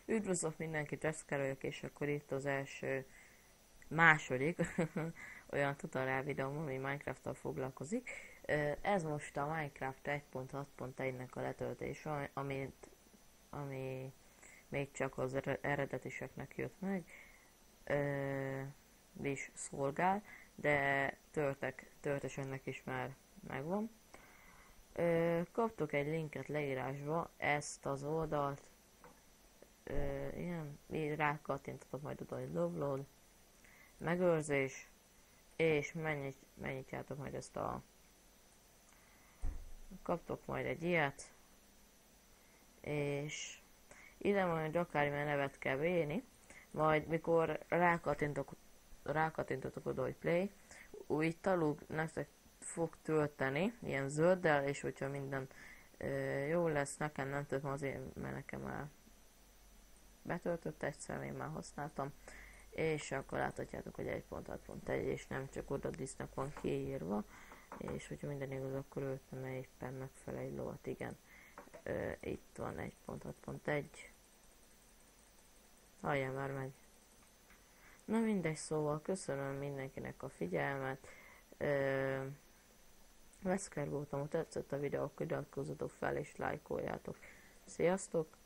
Üdvözlök mindenkit, Eszker vagyok, és akkor itt az első, második olyan tutorial videóm, ami Minecraft-tal foglalkozik. Ez most a Minecraft 1.6.1-nek a letöltése, ami még csak az eredetiseknek jött meg, is szolgál, de törtesennek is már megvan. Kaptok egy linket leírásba, ezt az oldalt, igen, rákattintatok majd oda, hogy loveload, megőrzés, és megnyitjátok majd ezt a... Kaptok majd egy ilyet, és ide majd akármilyen nevet kell beírni, majd mikor rákattintotok oda, hogy play, úgy talug nektek fog tölteni, ilyen zölddel, és hogyha minden jó lesz, nekem nem tölt azért, mert nekem már betöltött egyszer, én már használtam, és akkor láthatjátok, hogy 1.6.1, és nem csak oda disznek van kiírva, és hogyha minden igaz, akkor öltem éppen megfelel egy lovat, igen. Itt van 1.6.1. Halljál már meg. Na mindegy, szóval köszönöm mindenkinek a figyelmet. Veszker voltam, ha tetszett a videó, akkor iratkozzatok fel és lájkoljátok. Sziasztok!